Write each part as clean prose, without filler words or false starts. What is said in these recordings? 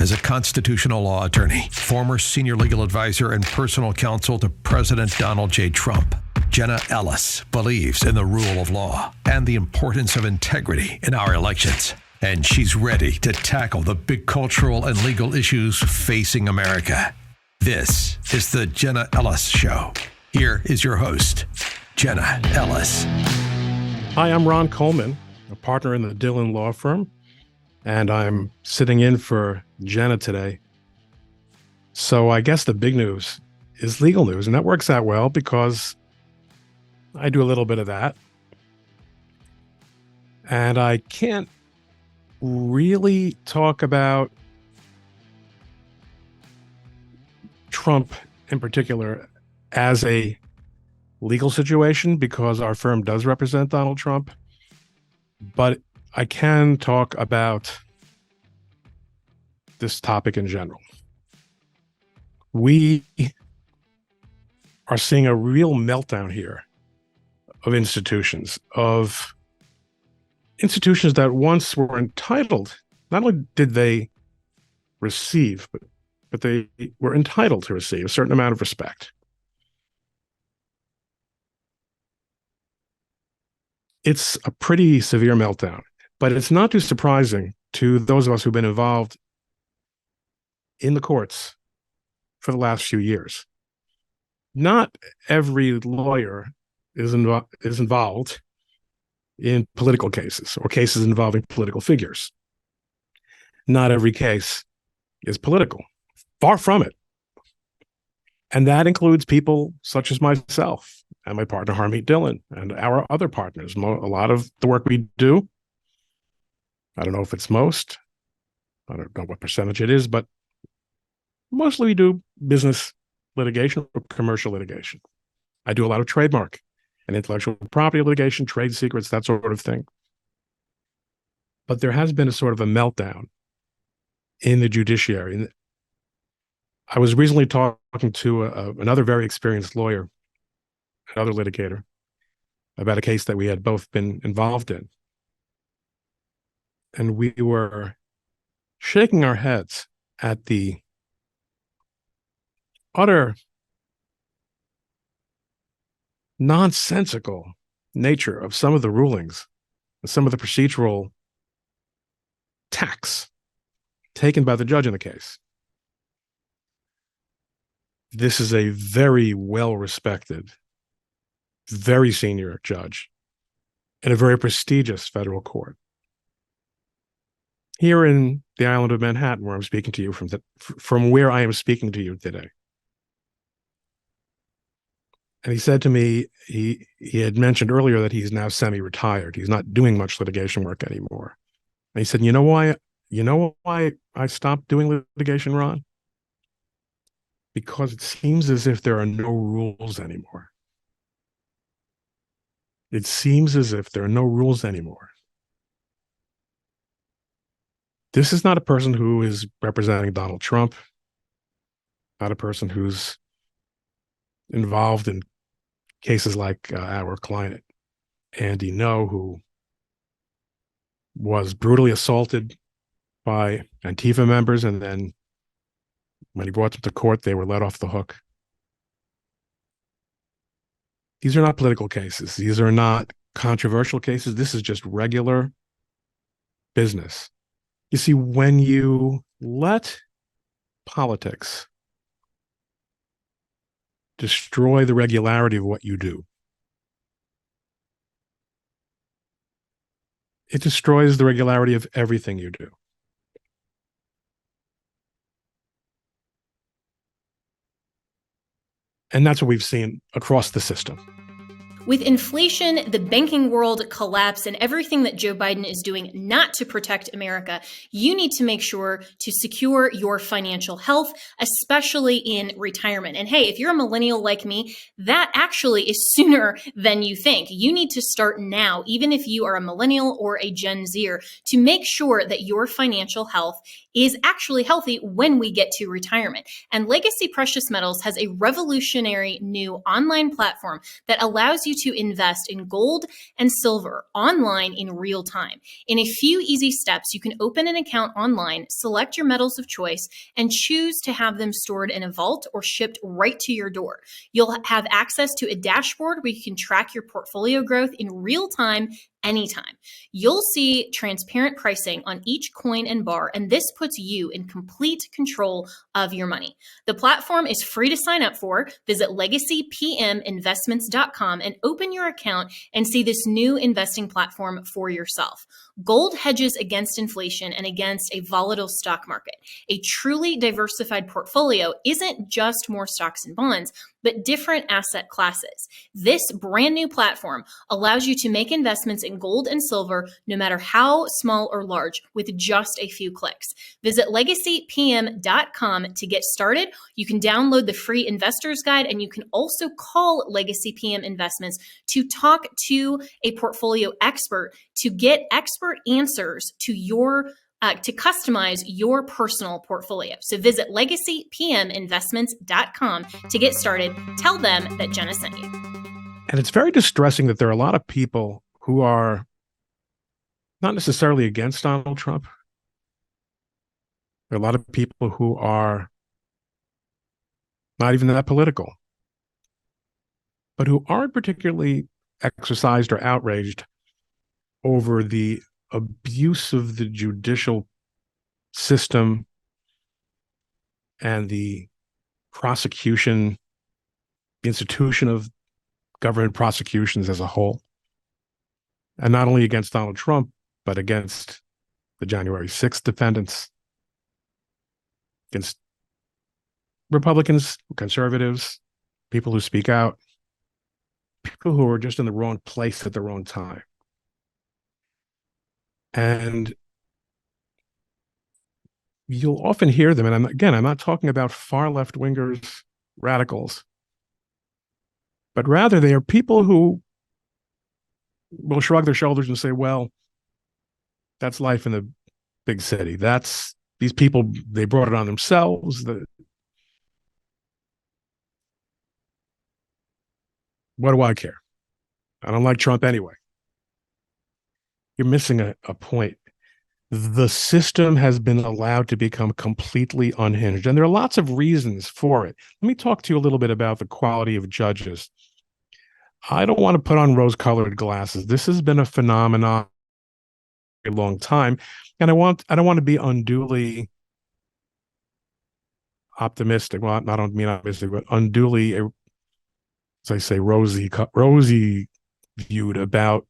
as a constitutional law attorney, former senior legal advisor and personal counsel to President Donald J. Trump. Jenna Ellis believes in the rule of law and the importance of integrity in our elections. And she's ready to tackle the big cultural and legal issues facing America. This is the Jenna Ellis Show. Here is your host, Jenna Ellis. Hi, I'm Ron Coleman, a partner in the Dhillon Law firm, and I'm sitting in for Jenna today. So I guess the big news is legal news, and that works out well because I do a little bit of that. And I can't really talk about Trump in particular as a legal situation because our firm does represent Donald Trump. But I can talk about this topic in general. We are seeing a real meltdown here of institutions that once were entitled. Not only did they receive, but they were entitled to receive a certain amount of respect. It's a pretty severe meltdown, but it's not too surprising to those of us who've been involved in the courts for the last few years. Not every lawyer is involved in political cases or cases involving political figures. Not every case is political. Far from it. And that includes people such as myself and my partner, Harmeet Dhillon, and our other partners. A lot of the work we do, I don't know if it's most, I don't know what percentage it is, but mostly we do business litigation or commercial litigation. I do a lot of trademark and intellectual property litigation, trade secrets, that sort of thing. But there has been a sort of a meltdown in the judiciary. I was recently talking to another very experienced lawyer, another litigator, about a case that we had both been involved in. And we were shaking our heads at the utter nonsensical nature of some of the rulings and some of the procedural tacks taken by the judge in the case. This is a very well-respected, very senior judge in a very prestigious federal court here in the island of Manhattan, where I'm speaking to you from where I am speaking to you today. And he said to me, he had mentioned earlier that he's now semi-retired. He's not doing much litigation work anymore. And he said, you know why I stopped doing litigation, Ron? Because it seems as if there are no rules anymore. It seems as if there are no rules anymore. This is not a person who is representing Donald Trump, not a person who's involved in cases like our client, Andy No, who was brutally assaulted by Antifa members, and then when he brought them to court, they were let off the hook. These are not political cases. These are not controversial cases. This is just regular business. You see, when you let politics destroy the regularity of what you do, it destroys the regularity of everything you do. And that's what we've seen across the system. With inflation, the banking world collapse, and everything that Joe Biden is doing not to protect America, you need to make sure to secure your financial health, especially in retirement. And hey, if you're a millennial like me, that actually is sooner than you think. You need to start now, even if you are a millennial or a Gen Zer, to make sure that your financial health is actually healthy when we get to retirement. And Legacy Precious Metals has a revolutionary new online platform that allows you you to invest in gold and silver online in real time. In a few easy steps, you can open an account online, select your metals of choice, and choose to have them stored in a vault or shipped right to your door. You'll have access to a dashboard where you can track your portfolio growth in real time anytime. You'll see transparent pricing on each coin and bar, and this puts you in complete control of your money. The platform is free to sign up for. Visit legacypminvestments.com and open your account and see this new investing platform for yourself. Gold hedges against inflation and against a volatile stock market. A truly diversified portfolio isn't just more stocks and bonds, but different asset classes. This brand new platform allows you to make investments in gold and silver, no matter how small or large, with just a few clicks. Visit legacypm.com to get started. You can download the free investor's guide, and you can also call Legacy PM Investments to talk to a portfolio expert to get expert answers to to customize your personal portfolio. So visit legacypminvestments.com to get started. Tell them that Jenna sent you. And it's very distressing that there are a lot of people who are not necessarily against Donald Trump. There are a lot of people who are not even that political, but who aren't particularly exercised or outraged over the abuse of the judicial system and the prosecution, the institution of government prosecutions as a whole. And not only against Donald Trump, but against the January 6th defendants, against Republicans, conservatives, people who speak out, people who are just in the wrong place at the wrong time. And you'll often hear them, and I'm not talking about far left wingers, radicals, but rather they are people who will shrug their shoulders and say, well, that's life in the big city. That's these people, they brought it on themselves. What do I care? I don't like Trump anyway. You're missing a point. The system has been allowed to become completely unhinged, and there are lots of reasons for it. Let me talk to you a little bit about the quality of judges. I don't want to put on rose-colored glasses. This has been a phenomenon for a long time, and I don't want to be unduly optimistic. Well, I don't mean optimistic, but unduly, as I say, rosy viewed about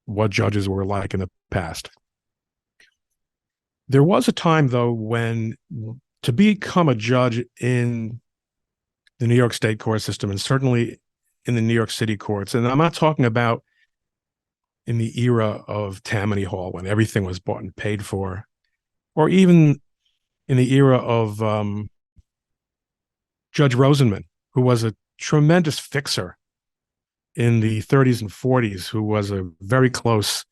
what judges were like in the past. There was a time, though, when to become a judge in the New York State court system, and certainly in the New York City courts, and I'm not talking about in the era of Tammany Hall when everything was bought and paid for, or even in the era of Judge Rosenman, who was a tremendous fixer in the 30s and 40s, who was a very close,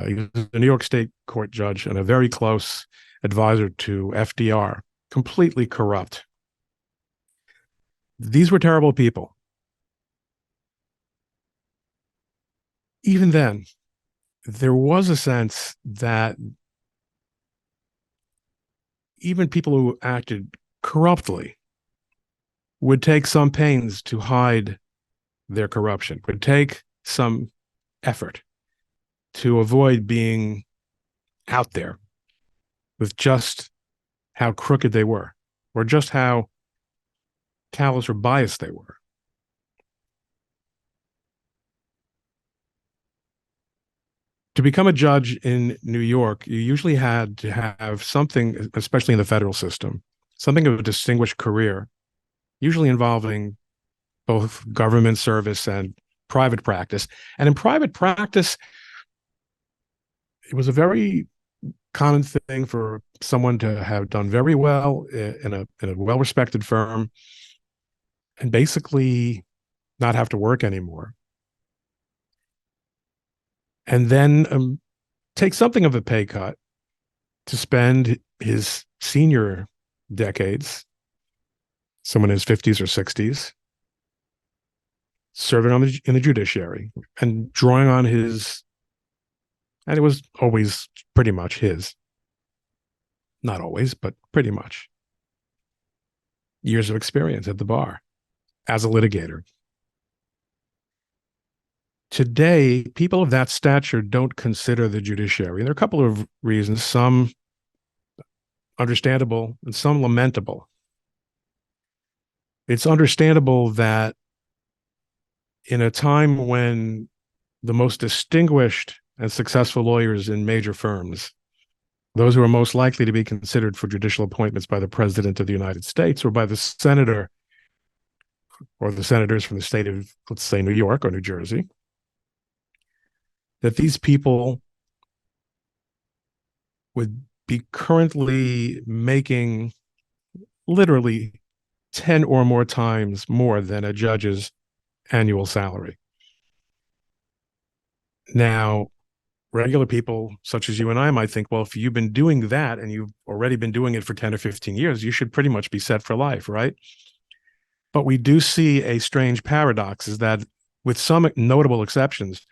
he was a New York State court judge and a very close advisor to FDR, completely corrupt. These were terrible people. Even then, there was a sense that even people who acted corruptly would take some pains to hide their corruption, would take some effort to avoid being out there with just how crooked they were, or just how callous or biased they were. To become a judge in New York, you usually had to have something, especially in the federal system, something of a distinguished career, usually involving both government service and private practice. And in private practice, it was a very common thing for someone to have done very well in a well-respected firm and basically not have to work anymore. And then take something of a pay cut to spend his senior decades, someone in his 50s or 60s, serving in the judiciary and drawing on his, and it was always pretty much his, not always, but pretty much, years of experience at the bar as a litigator. Today, people of that stature don't consider the judiciary. And there are a couple of reasons, some understandable and some lamentable. It's understandable that in a time when the most distinguished and successful lawyers in major firms, those who are most likely to be considered for judicial appointments by the President of the United States or by the senator or the senators from the state of, let's say, New York or New Jersey, that these people would be currently making literally 10 or more times more than a judge's annual salary. Now, regular people such as you and I might think, well, if you've been doing that and you've already been doing it for 10 or 15 years, you should pretty much be set for life, right? But we do see a strange paradox, is that with some notable exceptions,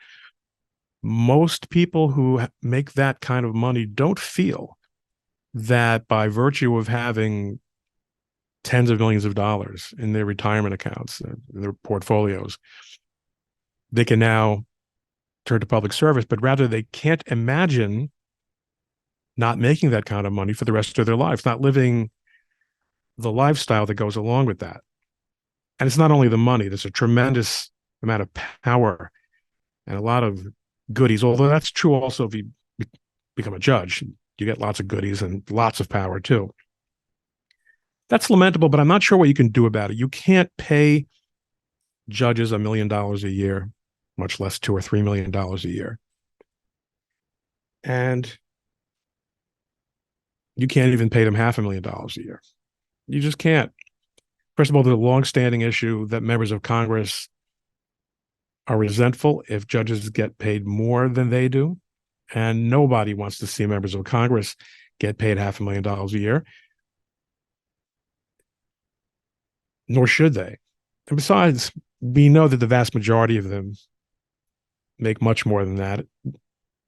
most people who make that kind of money don't feel that by virtue of having tens of millions of dollars in their retirement accounts, in their portfolios, they can now turn to public service, but rather they can't imagine not making that kind of money for the rest of their lives, not living the lifestyle that goes along with that. And it's not only the money, there's a tremendous amount of power and a lot of goodies, although that's true also if you become a judge. You get lots of goodies and lots of power too. That's lamentable, but I'm not sure what you can do about it. You can't pay judges $1 million a year, much less $2 or $3 million a year. And you can't even pay them $500,000 a year. You just can't. First of all, the longstanding issue that members of Congress are resentful if judges get paid more than they do. And nobody wants to see members of Congress get paid $500,000 a year, nor should they. And besides, we know that the vast majority of them make much more than that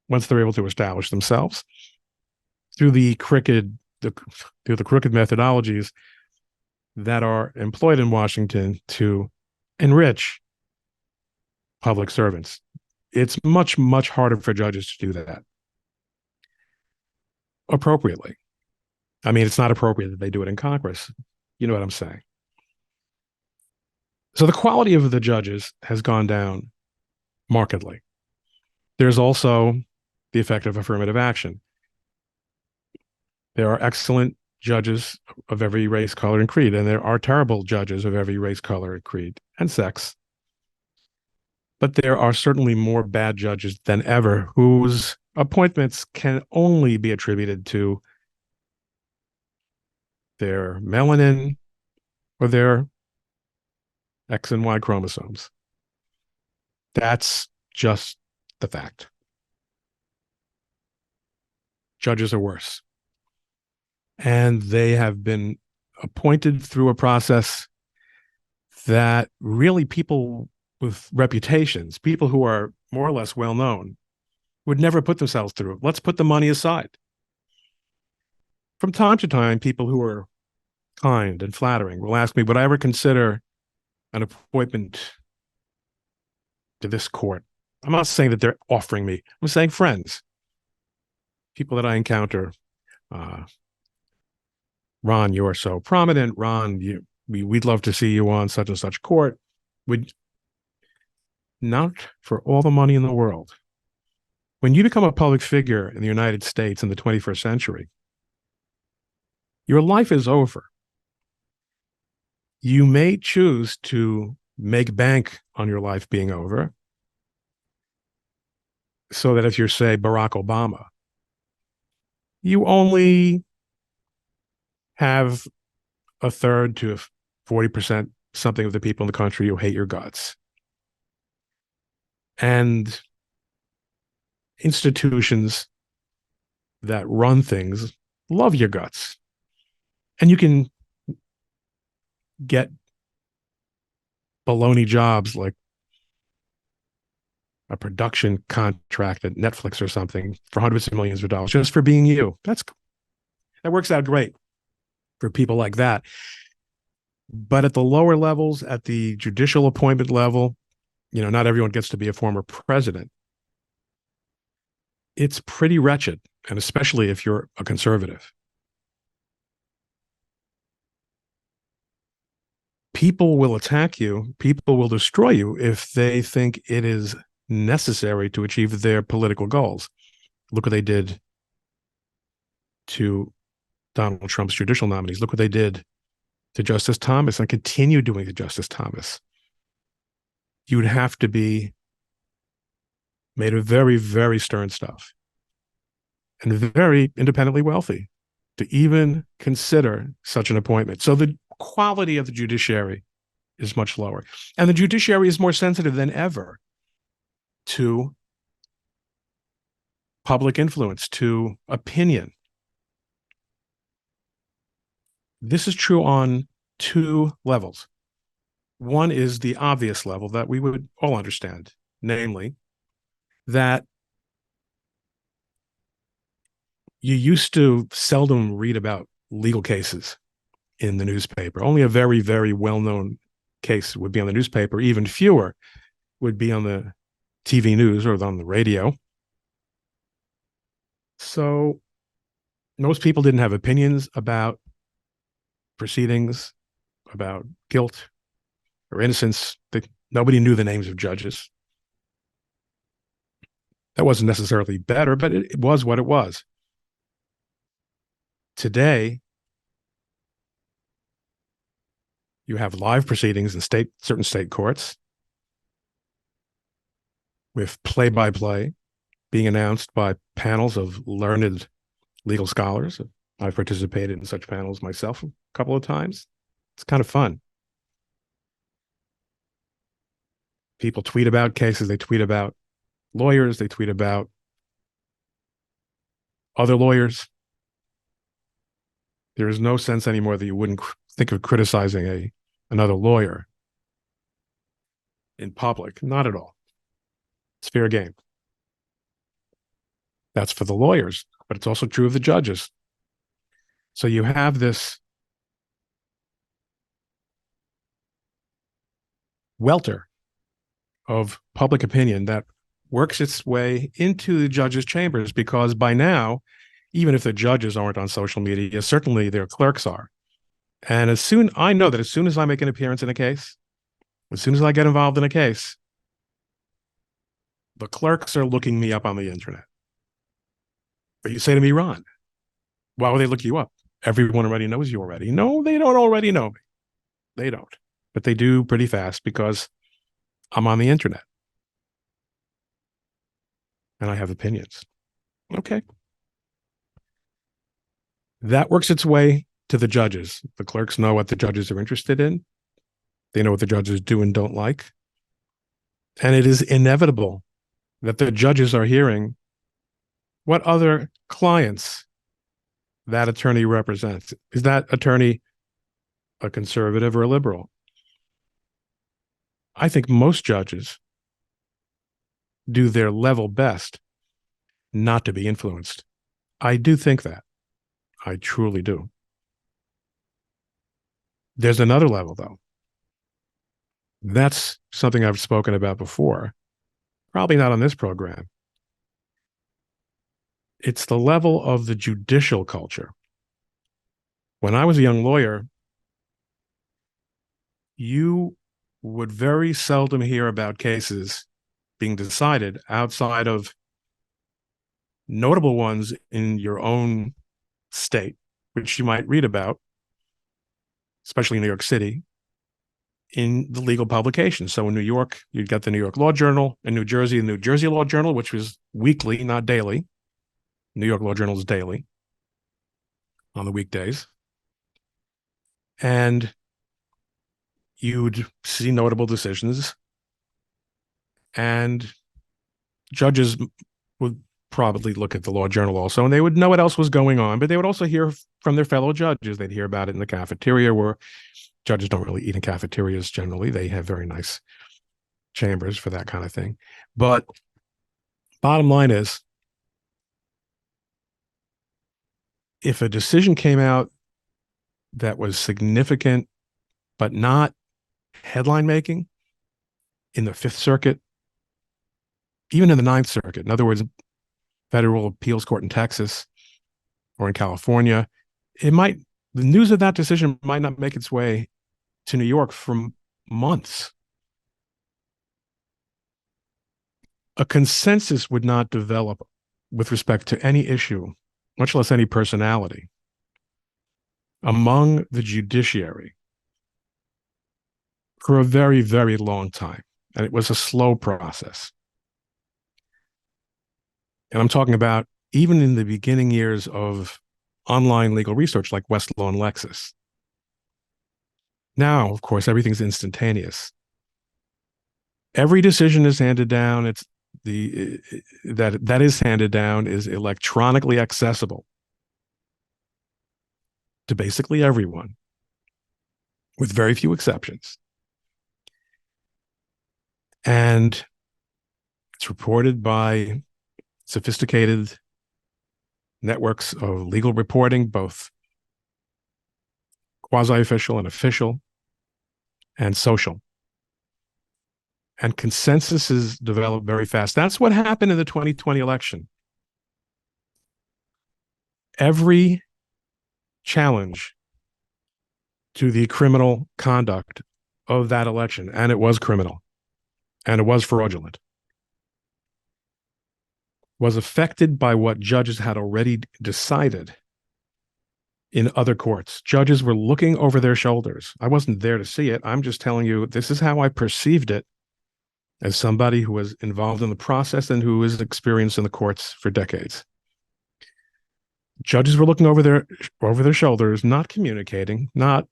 once they're able to establish themselves through the crooked methodologies that are employed in Washington to enrich public servants. It's much, much harder for judges to do that appropriately. I mean, it's not appropriate that they do it in Congress. You know what I'm saying? So the quality of the judges has gone down markedly. There's also the effect of affirmative action. There are excellent judges of every race, color, and creed, and there are terrible judges of every race, color, and creed, and sex. But there are certainly more bad judges than ever whose appointments can only be attributed to their melanin or their X and Y chromosomes. That's just the fact. Judges are worse. And they have been appointed through a process that really people with reputations, people who are more or less well-known, would never put themselves through. Let's put the money aside. From time to time, people who are kind and flattering will ask me, would I ever consider an appointment to this court? I'm not saying that they're offering me. I'm saying friends, people that I encounter. Ron, you're so prominent. Ron, we'd love to see you on such and such court. Would not for all the money in the world. When you become a public figure in the United States in the 21st century, your life is over. You may choose to make bank on your life being over, so that if you're, say, Barack Obama, you only have a third to 40% something of the people in the country who hate your guts. And institutions that run things love your guts. And you can get baloney jobs like a production contract at Netflix or something for hundreds of millions of dollars just for being you. That works out great for people like that. But at the lower levels, at the judicial appointment level, not everyone gets to be a former president. It's pretty wretched, and especially if you're a conservative. People will attack you, people will destroy you if they think it is necessary to achieve their political goals. Look what they did to Donald Trump's judicial nominees. Look what they did to Justice Thomas and continue doing to Justice Thomas. You'd have to be made of very, very stern stuff and very independently wealthy to even consider such an appointment. So the quality of the judiciary is much lower. And the judiciary is more sensitive than ever to public influence, to opinion. This is true on two levels. One is the obvious level that we would all understand, namely that you used to seldom read about legal cases in the newspaper. Only a very, very well-known case would be on the newspaper. Even fewer would be on the TV news or on the radio. So most people didn't have opinions about proceedings, about guilt or innocence. Nobody knew the names of judges. That wasn't necessarily better, but it was what it was. Today, you have live proceedings in certain state courts with play-by-play being announced by panels of learned legal scholars. I've participated in such panels myself a couple of times. It's kind of fun. People tweet about cases. They tweet about lawyers. They tweet about other lawyers. There is no sense anymore that you wouldn't think of criticizing another lawyer in public. Not at all. It's fair game. That's for the lawyers, but it's also true of the judges. So you have this welter of public opinion that works its way into the judges' chambers, because by now, even if the judges aren't on social media, certainly their clerks are. And I know that as soon as I make an appearance in a case, as soon as I get involved in a case, the clerks are looking me up on the internet. But you say to me, Ron, why would they look you up? Everyone already knows you already. No, they don't already know me. They don't. But they do pretty fast because I'm on the internet. And I have opinions. Okay. That works its way to the judges. The clerks know what the judges are interested in. They know what the judges do and don't like. And it is inevitable that the judges are hearing what other clients that attorney represents. Is that attorney a conservative or a liberal? I think most judges do their level best not to be influenced. I do think that. I truly do. There's another level, though. That's something I've spoken about before, probably not on this program. It's the level of the judicial culture. When I was a young lawyer, you would very seldom hear about cases being decided outside of notable ones in your own state, which you might read about, especially in New York City, in the legal publications. So in New York, you'd get the New York Law Journal. In New Jersey, the New Jersey Law Journal, which was weekly, not daily. New York Law Journal is daily on the weekdays. And you'd see notable decisions, and judges would probably look at the Law Journal also, and they would know what else was going on, but they would also hear from their fellow judges. They'd hear about it in the cafeteria, where judges don't really eat in cafeterias generally. They have very nice chambers for that kind of thing. But bottom line is, if a decision came out that was significant but not headline making in the Fifth Circuit, even in the Ninth Circuit, in other words, federal appeals court in Texas or in California, the news of that decision might not make its way to New York for months. A consensus would not develop with respect to any issue, much less any personality, among the judiciary for a very, very long time. And it was a slow process. And I'm talking about even in the beginning years of online legal research like Westlaw and Lexis. Now, of course, everything's instantaneous. Every decision is handed down. That is handed down is electronically accessible to basically everyone, with very few exceptions. And it's reported by sophisticated networks of legal reporting, both quasi-official and official and social. And consensuses develop very fast. That's what happened in the 2020 election. Every challenge to the criminal conduct of that election, and it was criminal, and it was fraudulent, was affected by what judges had already decided in other courts. Judges were looking over their shoulders. I wasn't there to see it. I'm just telling you, this is how I perceived it as somebody who was involved in the process and who is experienced in the courts for decades. Judges were looking over their shoulders, not communicating, not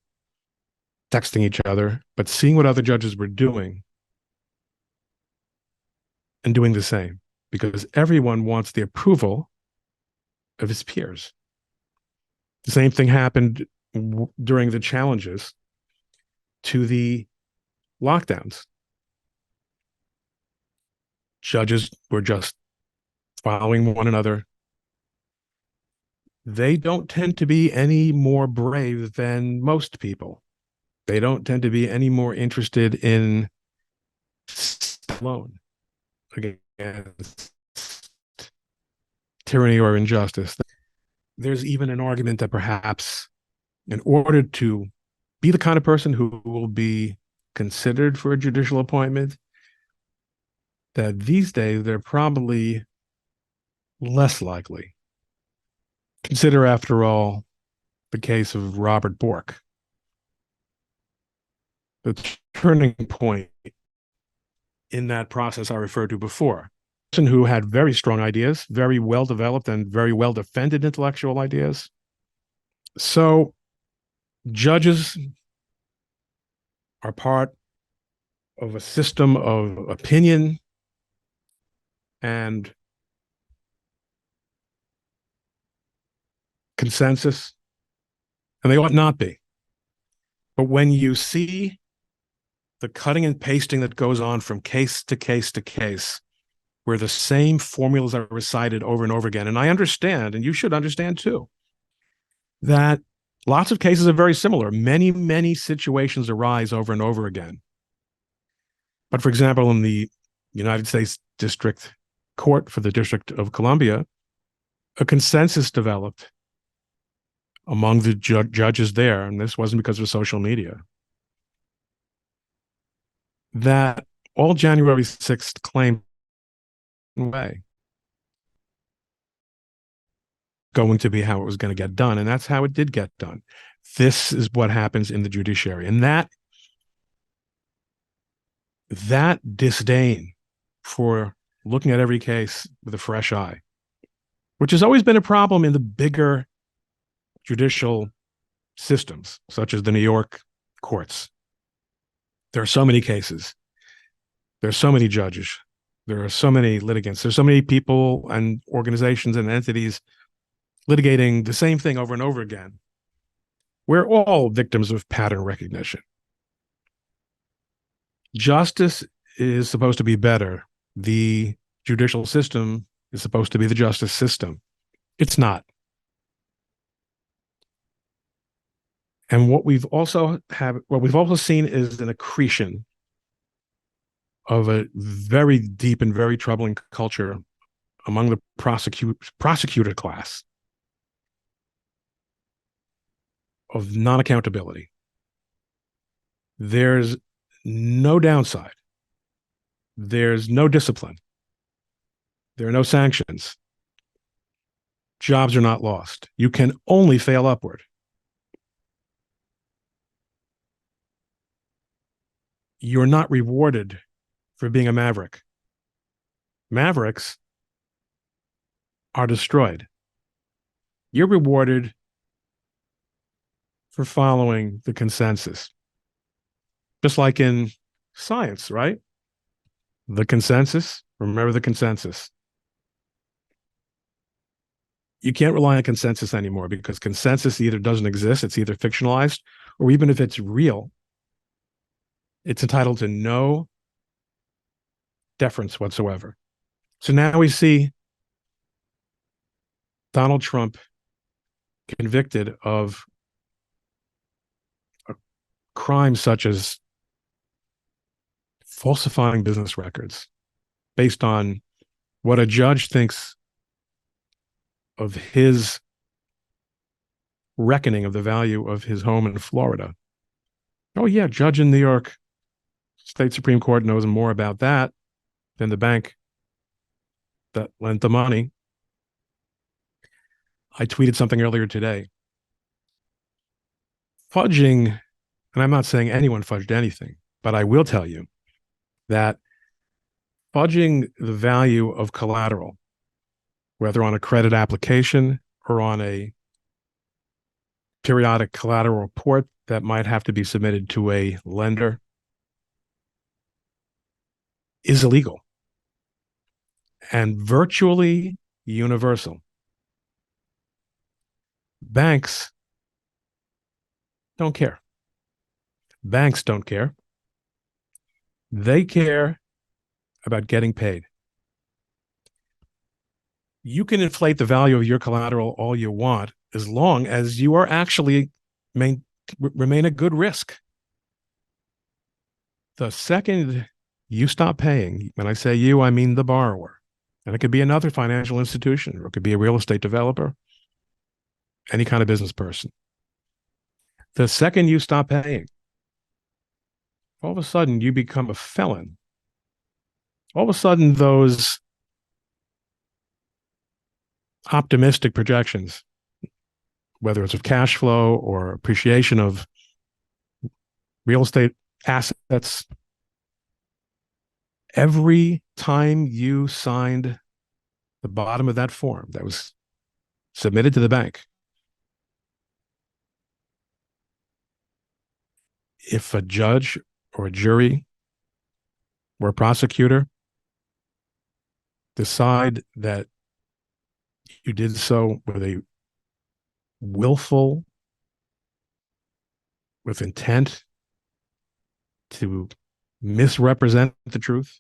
texting each other, but seeing what other judges were doing and doing the same, because everyone wants the approval of his peers. The same thing happened during the challenges to the lockdowns. Judges were just following one another. They don't tend to be any more brave than most people. They don't tend to be any more interested in alone against tyranny or injustice. There's even an argument that perhaps in order to be the kind of person who will be considered for a judicial appointment, that these days they're probably less likely. Consider, after all, the case of Robert Bork. The turning point in that process I referred to before. A person who had very strong ideas, very well developed and very well defended intellectual ideas. So judges are part of a system of opinion and consensus, and they ought not be. But when you see the cutting and pasting that goes on from case to case to case, where the same formulas are recited over and over again, and I understand, and you should understand too, that lots of cases are very similar. Many, many situations arise over and over again. But for example, in the United States District Court for the District of Columbia, a consensus developed among the judges there, and this wasn't because of social media, that all January 6th claims way going to be how it was going to get done, and that's how it did get done. This is what happens in the judiciary, and that disdain for looking at every case with a fresh eye, which has always been a problem in the bigger judicial systems, such as the New York courts. There are so many cases. There are so many judges. There are so many litigants. There's so many people and organizations and entities litigating the same thing over and over again. We're all victims of pattern recognition. Justice is supposed to be better. The judicial system is supposed to be the justice system. It's not. And what we've also seen is an accretion of a very deep and very troubling culture among the prosecutor class of non-accountability. There's no downside. There's no discipline. There are no sanctions. Jobs are not lost. You can only fail upward. You're not rewarded for being a maverick. Mavericks are destroyed. You're rewarded for following the consensus. Just like in science, right? The consensus, remember the consensus. You can't rely on consensus anymore because consensus either doesn't exist, it's either fictionalized, or even if it's real, it's entitled to no deference whatsoever. So now we see Donald Trump convicted of a crime such as falsifying business records based on what a judge thinks of his reckoning of the value of his home in Florida. Oh, yeah, judge in New York State Supreme Court knows more about that than the bank that lent the money. I tweeted something earlier today. Fudging, and I'm not saying anyone fudged anything, but I will tell you that fudging the value of collateral, whether on a credit application or on a periodic collateral report that might have to be submitted to a lender, is illegal and virtually universal. Banks don't care. Banks don't care. They care about getting paid. You can inflate the value of your collateral all you want as long as you are actually remain a good risk. The second you stop paying, when I say you, I mean the borrower, and it could be another financial institution, or it could be a real estate developer, any kind of business person. The second you stop paying, all of a sudden you become a felon. All of a sudden those optimistic projections, whether it's of cash flow or appreciation of real estate assets, every time you signed the bottom of that form that was submitted to the bank, if a judge or a jury or a prosecutor decide that you did so with a willful, with intent to misrepresent the truth,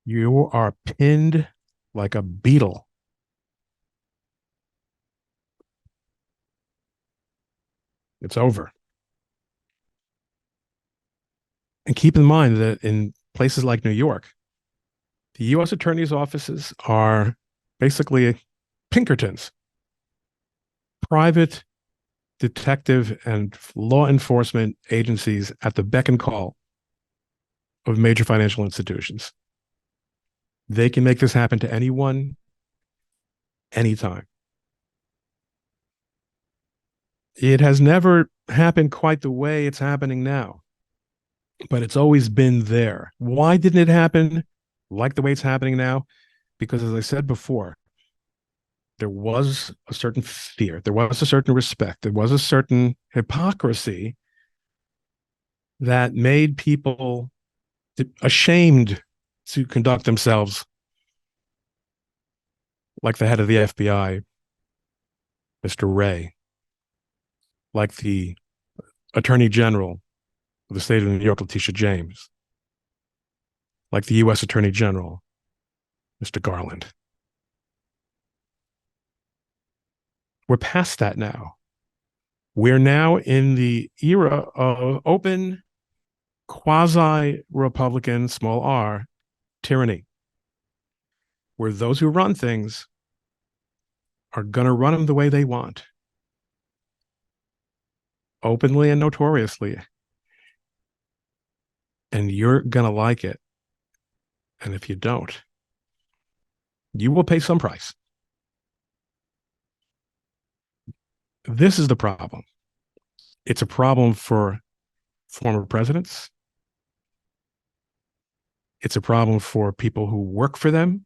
you are pinned like a beetle. It's over. And keep in mind that in places like New York, the U.S. attorney's offices are basically Pinkertons, private detective and law enforcement agencies at the beck and call of major financial institutions. They can make this happen to anyone, anytime. It has never happened quite the way it's happening now, but it's always been there. Why didn't it happen like the way it's happening now? Because, as I said before, there was a certain fear, there was a certain respect, there was a certain hypocrisy that made people ashamed to conduct themselves like the head of the FBI, Mr. Wray, like the Attorney General of the state of New York, Letitia James, like the U.S. Attorney General, Mr. Garland. We're past that now. We're now in the era of open, quasi-Republican, small r, tyranny, where those who run things are going to run them the way they want, openly and notoriously. And you're going to like it. And if you don't, you will pay some price. This is the problem. It's a problem for former presidents. It's a problem for people who work for them,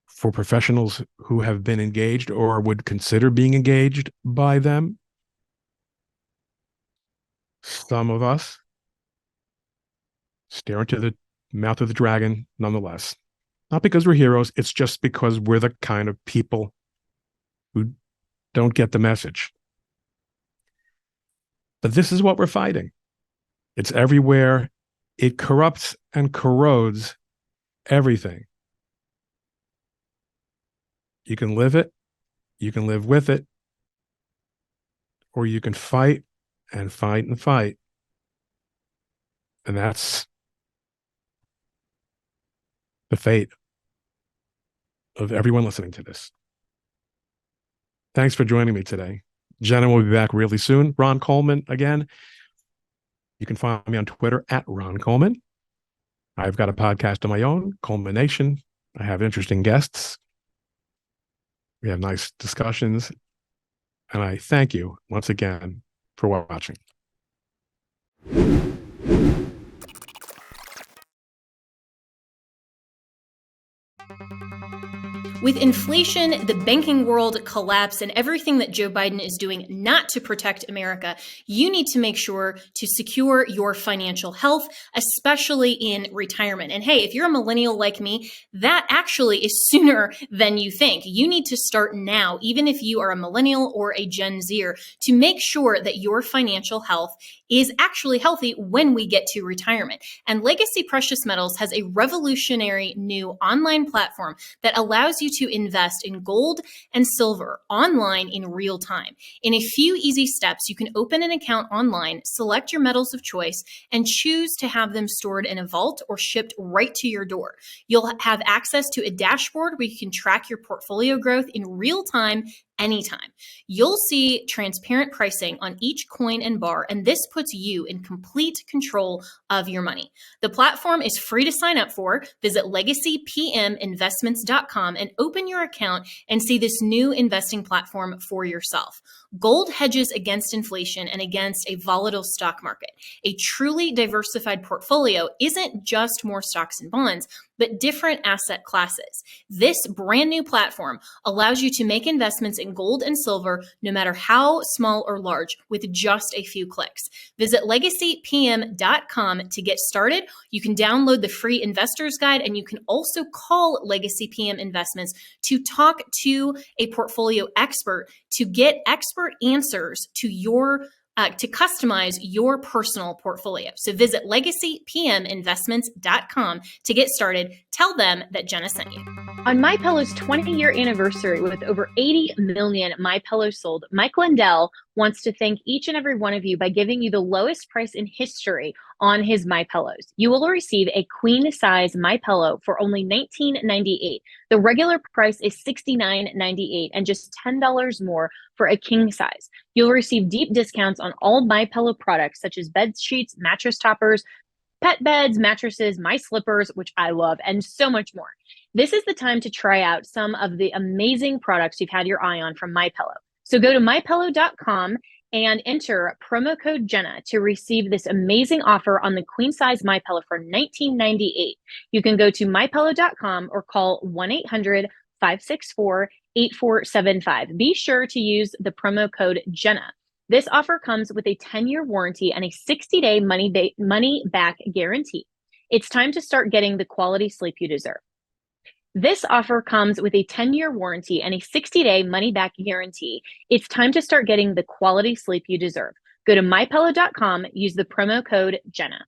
for professionals who have been engaged or would consider being engaged by them. Some of us stare into the mouth of the dragon nonetheless. Not because we're heroes, it's just because we're the kind of people who don't get the message. But this is what we're fighting. It's everywhere. It corrupts and corrodes everything. You can live it, you can live with it, or you can fight and fight and fight. And that's the fate of everyone listening to this. Thanks for joining me today. Jenna will be back really soon. Ron Coleman again. You can find me on Twitter at Ron Coleman. I've got a podcast of my own, Culmination. I have interesting guests. We have nice discussions. And I thank you once again for watching. With inflation, the banking world collapse, and everything that Joe Biden is doing not to protect America, you need to make sure to secure your financial health, especially in retirement. And hey, if you're a millennial like me, that actually is sooner than you think. You need to start now, even if you are a millennial or a Gen Zer, to make sure that your financial health is actually healthy when we get to retirement. And Legacy Precious Metals has a revolutionary new online platform that allows you to invest in gold and silver online in real time. In a few easy steps, you can open an account online, select your metals of choice, and choose to have them stored in a vault or shipped right to your door. You'll have access to a dashboard where you can track your portfolio growth in real time anytime. You'll see transparent pricing on each coin and bar, and this puts you in complete control of your money. The platform is free to sign up for. Visit legacypminvestments.com and open your account and see this new investing platform for yourself. Gold hedges against inflation and against a volatile stock market. A truly diversified portfolio isn't just more stocks and bonds, but different asset classes. This brand new platform allows you to make investments in gold and silver, no matter how small or large, with just a few clicks. Visit legacypm.com to get started. You can download the free investor's guide, and you can also call Legacy PM Investments to talk to a portfolio expert to get expert answers to your to customize your personal portfolio. So visit legacypminvestments.com to get started. Tell them that Jenna sent you. On MyPillow's 20-year anniversary with over 80 million MyPillows sold, Mike Lindell wants to thank each and every one of you by giving you the lowest price in history on his MyPillows. You will receive a queen size MyPillow for only $19.98. The regular price is $69.98 and just $10 more for a king size. You'll receive deep discounts on all MyPillow products such as bed sheets, mattress toppers, pet beds, mattresses, my slippers, which I love, and so much more. This is the time to try out some of the amazing products you've had your eye on from MyPillow. So go to mypillow.com and enter promo code Jenna to receive this amazing offer on the queen size MyPillow for $19.98. You can go to mypillow.com or call 1-800-564-8475. Be sure to use the promo code Jenna. This offer comes with a 10-year warranty and a 60-day money back guarantee. It's time to start getting the quality sleep you deserve. This offer comes with a 10-year warranty and a 60-day money-back guarantee. It's time to start getting the quality sleep you deserve. Go to mypillow.com, use the promo code Jenna.